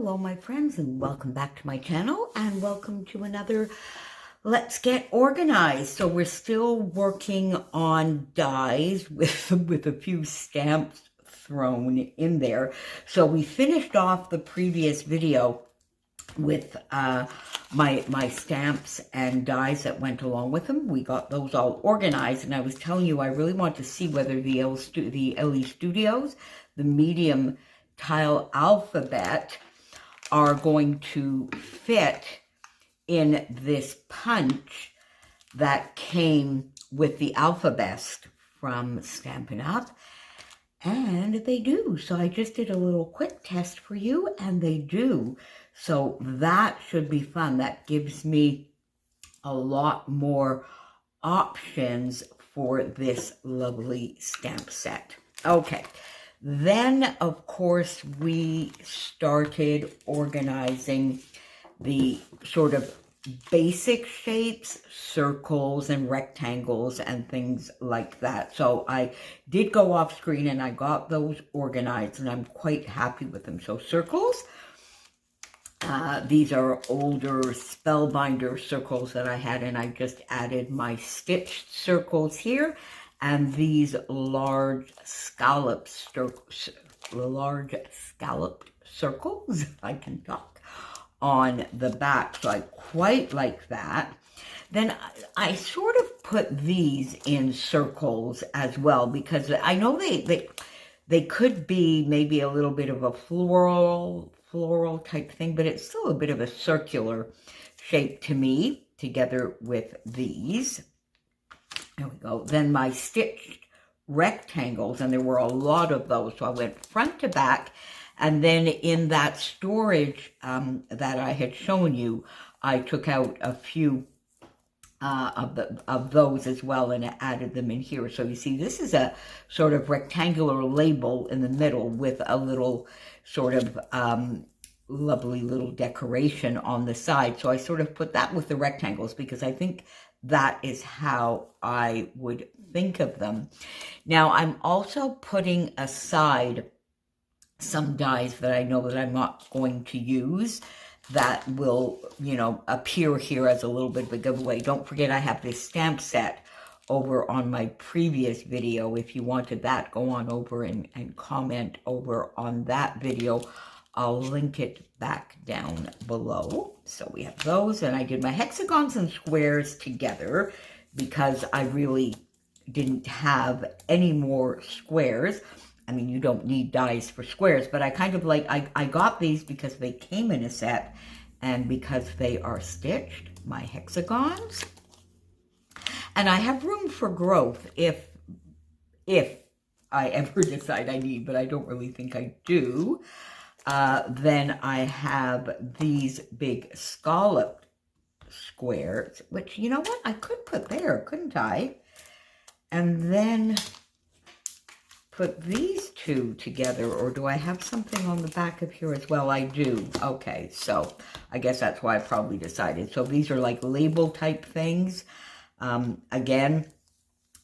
Hello my friends, and welcome back to my channel, and welcome to another Let's Get Organized. So we're still working on dies with a few stamps thrown in there. So we finished off the previous video with my stamps and dies that went along with them. We got those all organized, and I was telling you I really want to see whether the LE Studios, the medium tile alphabet, are going to fit in this punch that came with the alphabet from Stampin' Up! And they do. So I just did a little quick test for you, and they do. So that should be fun. That gives me a lot more options for this lovely stamp set. Okay. Then, of course, we started organizing the sort of basic shapes, circles and rectangles and things like that. So I did go off screen and I got those organized, and I'm quite happy with them. So circles, these are older Spellbinder circles that I had, and I just added my stitched circles here. And these large scalloped circles, I can talk, on the back. So I quite like that. Then I sort of put these in circles as well, because I know they could be maybe a little bit of a floral type thing, but it's still a bit of a circular shape to me, together with these. There we go. Then my stitched rectangles, and there were a lot of those. So I went front to back, and then in that storage that I had shown you, I took out a few of those as well, and I added them in here. So you see, this is a sort of rectangular label in the middle with a little sort of lovely little decoration on the side. So I sort of put that with the rectangles because I think that is how I would think of them. Now, I'm also putting aside some dies that I know that I'm not going to use that will, you know, appear here as a little bit of a giveaway. Don't forget, I have this stamp set over on my previous video. If you wanted that, go on over and comment over on that video. I'll link it back down below. So we have those, and I did my hexagons and squares together because I really didn't have any more squares. I mean, you don't need dies for squares, but I kind of like, I got these because they came in a set and because they are stitched, my hexagons. And I have room for growth if I ever decide I need, but I don't really think I do. Then I have these big scalloped squares, which, you know what, I could put there, couldn't I? And then put these two together, or do I have something on the back of here as well? I do. Okay, so I guess that's why I probably decided. So these are like label type things. Again,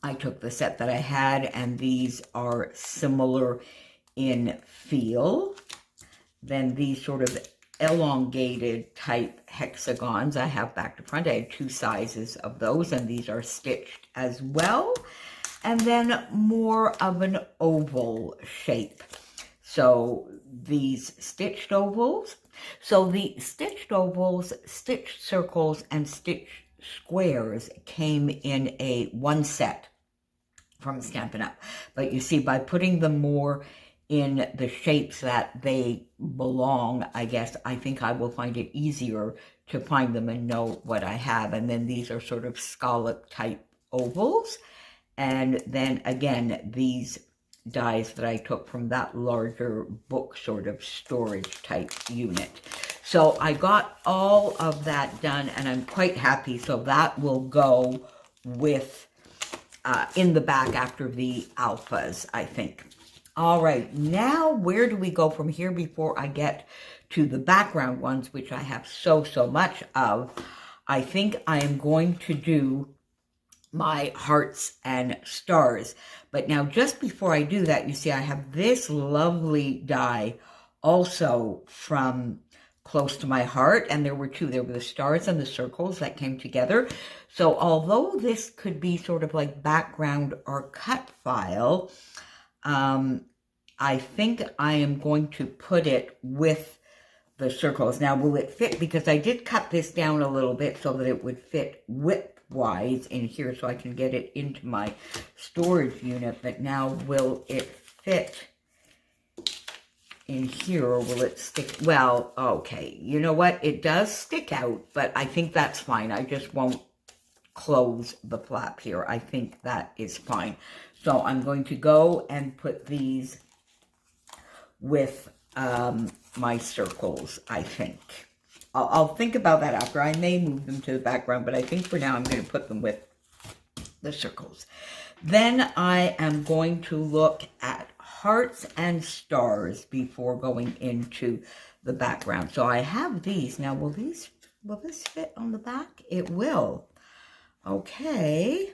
I took the set that I had, and these are similar in feel. Then these sort of elongated type hexagons I have back to front. I had two sizes of those, and these are stitched as well. And then more of an oval shape. So these stitched ovals. So the stitched ovals, stitched circles, and stitched squares came in a one set from Stampin' Up! But you see, by putting them more in the shapes that they belong, I guess, I think I will find it easier to find them and know what I have. And then these are sort of scallop type ovals. And then again, these dies that I took from that larger book sort of storage type unit. So I got all of that done, and I'm quite happy. So that will go with in the back after the alphas, I think. All right, now where do we go from here before I get to the background ones, which I have so much of? I think I am going to do my hearts and stars. But now, just before I do that, you see I have this lovely die also from close to my heart, and there were two. There were the stars and the circles that came together. So although this could be sort of like background or cut file, I think I am going to put it with the circles. Now, will it fit? Because I did cut this down a little bit so that it would fit width-wise in here so I can get it into my storage unit. But now, will it fit in here, or will it stick? Well, okay. You know what? It does stick out, but I think that's fine. I just won't close the flap here. I think that is fine. So I'm going to go and put these with my circles, I think. I'll think about that after. I may move them to the background, but I think for now I'm going to put them with the circles. Then I am going to look at hearts and stars before going into the background. So I have these. Now, will this fit on the back? It will. Okay.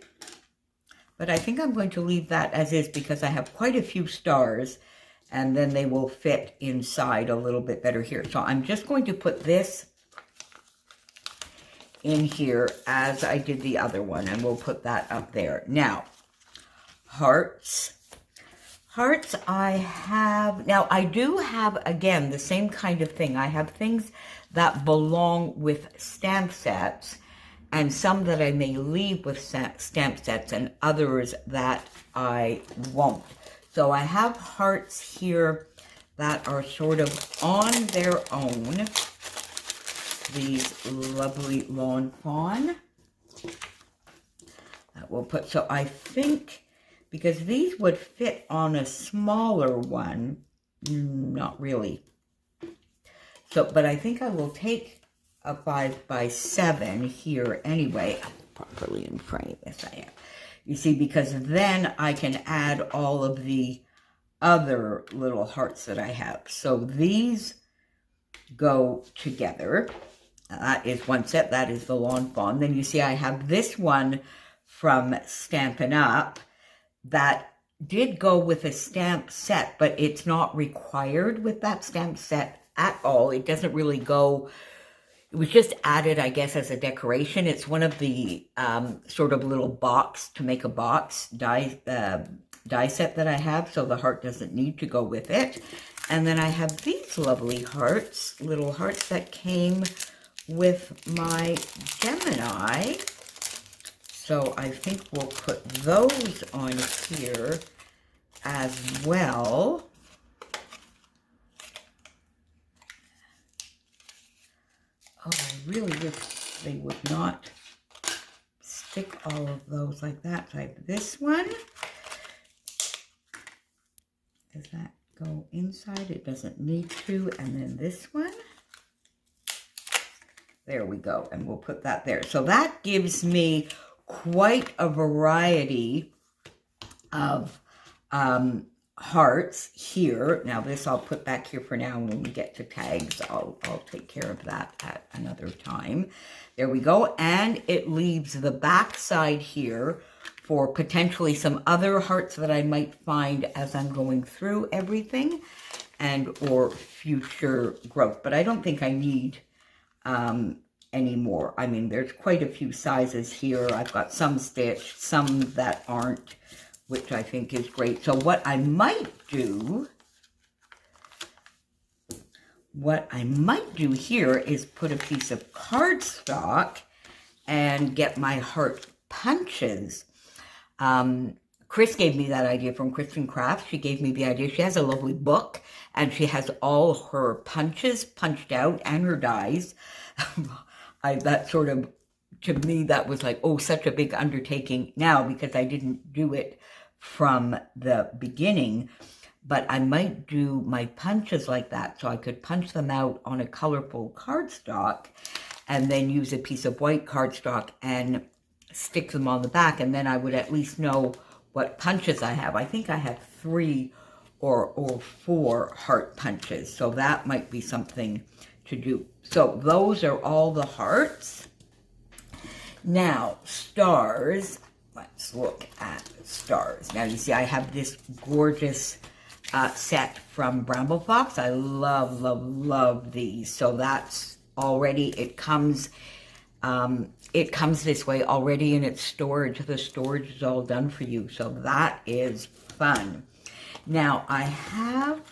But I think I'm going to leave that as is because I have quite a few stars, and then they will fit inside a little bit better here. So I'm just going to put this in here as I did the other one, and we'll put that up there. Now, hearts. Hearts I have, now I do have, again, the same kind of thing. I have things that belong with stamp sets, and some that I may leave with stamp sets, and others that I won't. So I have hearts here that are sort of on their own. These lovely lawn fawn. That we'll put, so I think, because these would fit on a smaller one, not really. So, but I think I will take a 5x7 here anyway. I'm properly in frame, yes I am. You see, because then I can add all of the other little hearts that I have. So these go together. That is one set. That is the lawn fawn. Then you see I have this one from Stampin' Up! That did go with a stamp set, but it's not required with that stamp set at all. It doesn't really go. It was just added, I guess, as a decoration. It's one of the sort of little box to make a box die set that I have, so the heart doesn't need to go with it. And then I have these lovely hearts, little hearts that came with my Gemini. So I think we'll put those on here as well. Oh, I really wish they would not stick all of those like that. So I have this one. Does that go inside? It doesn't need to. And then this one. There we go. And we'll put that there. So that gives me quite a variety of hearts here. Now this I'll put back here for now. When we get to tags, I'll take care of that at another time. There we go. And it leaves the back side here for potentially some other hearts that I might find as I'm going through everything, and or future growth. But I don't think I need anymore. I mean, there's quite a few sizes here. I've got some stitched, some that aren't, which I think is great. So what I might do here is put a piece of cardstock and get my heart punches. Chris gave me that idea from Kristen Crafts. She gave me the idea. She has a lovely book, and she has all her punches punched out and her dies. That sort of, to me, that was like, oh, such a big undertaking now, because I didn't do it from the beginning. But I might do my punches like that, so I could punch them out on a colorful cardstock and then use a piece of white cardstock and stick them on the back, and then I would at least know what punches I have. I think I have 3 or 4 heart punches, so that might be something to do. So those are all the hearts. Now, stars. Let's look at stars. Now, you see I have this gorgeous set from Bramble Fox. I love, love, love these. So that's already, it comes this way already in its storage. The storage is all done for you. So that is fun. Now I have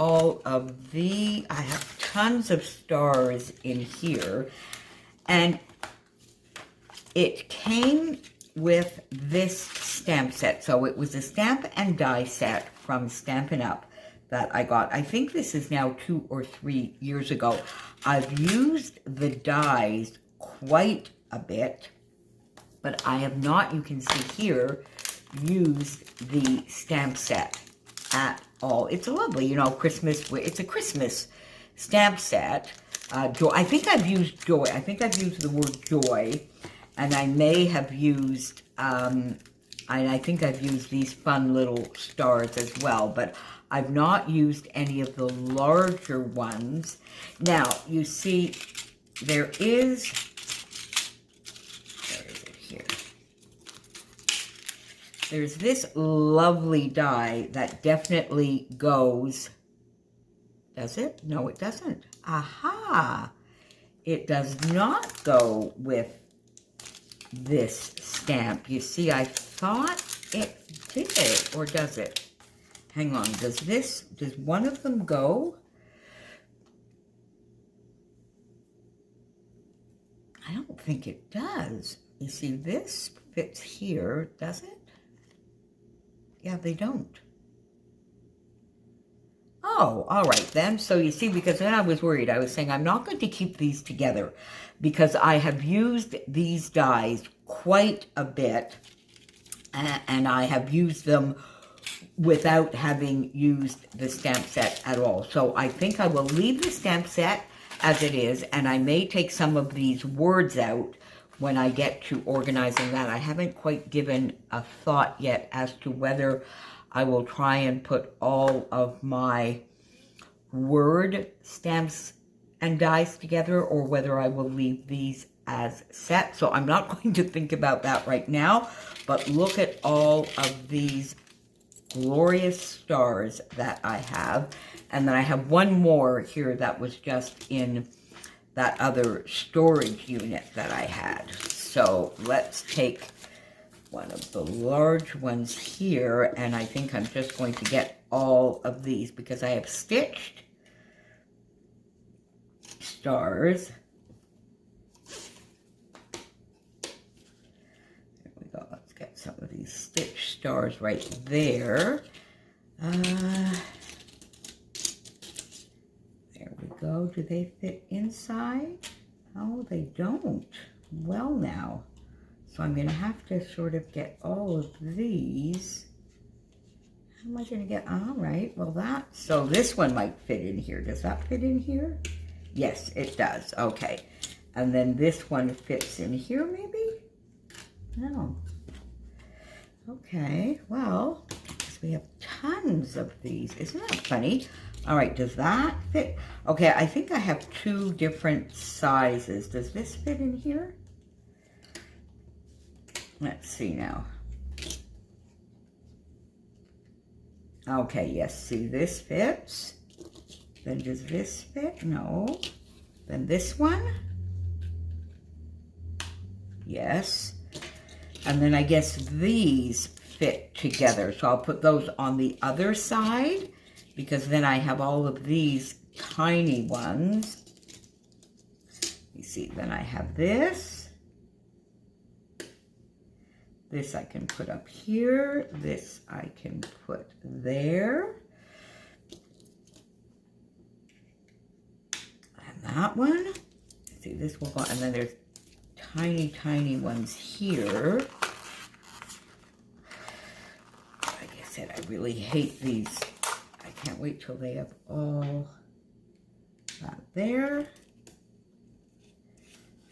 I have tons of stars in here, and it came with this stamp set. So it was a stamp and die set from Stampin' Up! That I got. I think this is now 2 or 3 years ago. I've used the dies quite a bit, but I have not, you can see here, used the stamp set at all. It's a lovely, you know, Christmas, it's a Christmas stamp set. Joy, I think I've used joy. I think I've used the word joy, and I may have used, I think I've used these fun little stars as well, but I've not used any of the larger ones. Now, you see, there is, where is it here? There's this lovely die that definitely goes, does it? No, it doesn't. Aha! It does not go with this stamp. You see, I thought it did, or does it? Hang on, does one of them go? I don't think it does. You see, this fits here, does it? Yeah, they don't. Oh, all right then. So you see, because then I was worried. I was saying I'm not going to keep these together because I have used these dies quite a bit, and I have used them without having used the stamp set at all. So I think I will leave the stamp set as it is, and I may take some of these words out when I get to organizing that. I haven't quite given a thought yet as to whether I will try and put all of my word stamps and dies together, or whether I will leave these as set. So I'm not going to think about that right now, but look at all of these glorious stars that I have. And then I have one more here that was just in that other storage unit that I had. So let's take one of the large ones here, and I think I'm just going to get all of these because I have stitched stars. There we go. Let's get some of these stitched stars right there. There we go. Do they fit inside? Oh, they don't. Well, now. So I'm going to have to sort of get all of these. How am I going to get, all right, well so this one might fit in here. Does that fit in here? Yes, it does. Okay. And then this one fits in here, maybe? No. Okay, well, because we have tons of these. Isn't that funny? All right, does that fit? Okay, I think I have 2 different sizes. Does this fit in here? Let's see now. Okay, yes, see, this fits. Then does this fit? No. Then this one? Yes. And then I guess these fit together. So I'll put those on the other side, because then I have all of these tiny ones. You see, then I have this. This I can put up here. This I can put there. And that one. See, this will go, and then there's tiny, tiny ones here. Like I said, I really hate these. I can't wait till they have all that there.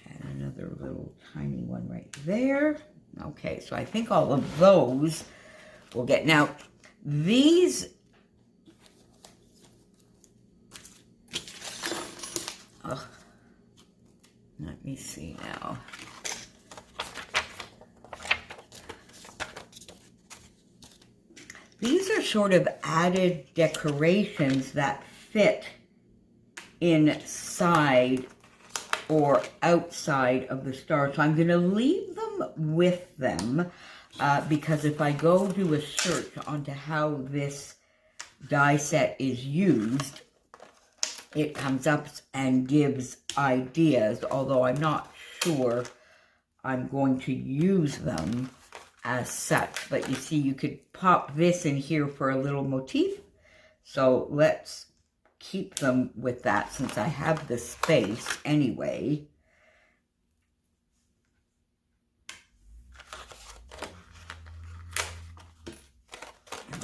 And another little tiny one right there. Okay, so I think all of those will get. Now, these, let me see now. These are sort of added decorations that fit inside or outside of the star. So I'm going to leave them with them because if I go do a search onto how this die set is used, it comes up and gives ideas, although I'm not sure I'm going to use them as such. But you see, you could pop this in here for a little motif. So let's keep them with that since I have the space anyway.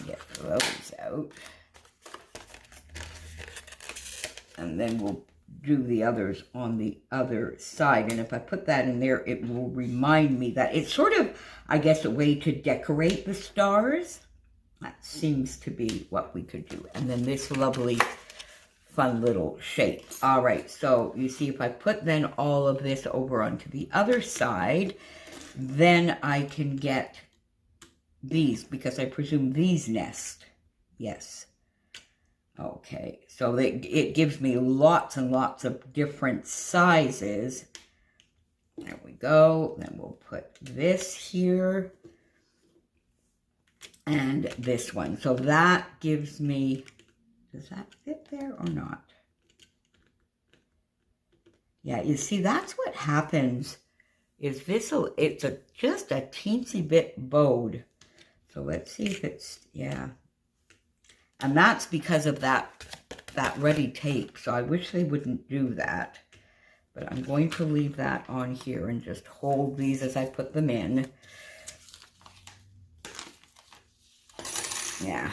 Get those out. And then we'll do the others on the other side. And if I put that in there, it will remind me that it's sort of, I guess, a way to decorate the stars. That seems to be what we could do. And then this lovely, fun little shape. All right, so you see if I put then all of this over onto the other side, then I can get these, because I presume these nest. Yes. Okay, so it gives me lots and lots of different sizes. There we go. Then we'll put this here and this one. So that gives me, does that fit there or not? Yeah, you see, that's what happens is it's just a teensy bit bowed. So let's see if it's, yeah. And that's because of that ready tape. So I wish they wouldn't do that. But I'm going to leave that on here and just hold these as I put them in. Yeah.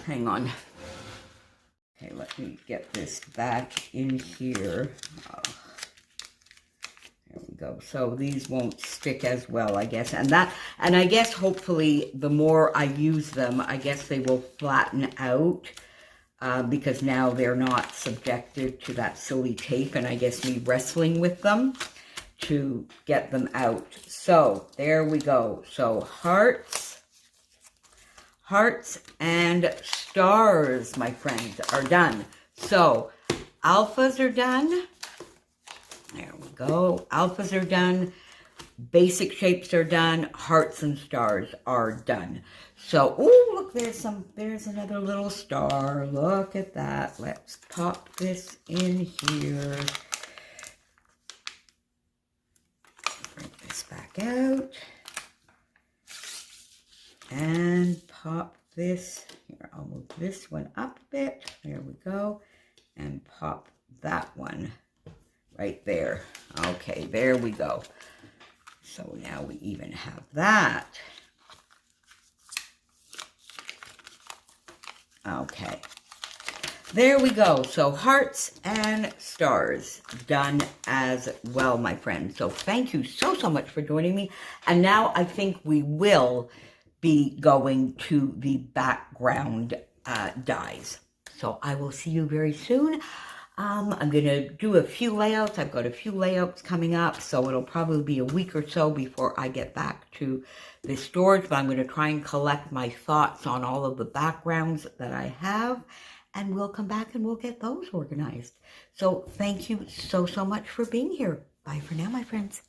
Hang on. Okay, let me get this back in here. There we go. So these won't stick as well, I guess. And I guess hopefully the more I use them, I guess they will flatten out because now they're not subjected to that silly tape, and I guess me wrestling with them to get them out. So there we go. So hearts and stars, my friends, are done. So alphas are done. There we go. Alphas are done. Basic shapes are done. Hearts and stars are done. So, oh, look, there's another little star. Look at that. Let's pop this in here. Bring this back out. And pop this. Here, I'll move this one up a bit. There we go. And pop that one right there. Okay, there we go. So now we even have that. Okay. There we go. So hearts and stars done as well, my friends. So thank you so much for joining me. And now I think we will be going to the background dies. So I will see you very soon. I'm going to do a few layouts. I've got a few layouts coming up, so it'll probably be a week or so before I get back to the storage, but I'm going to try and collect my thoughts on all of the backgrounds that I have, and we'll come back and we'll get those organized. So thank you so much for being here. Bye for now, my friends.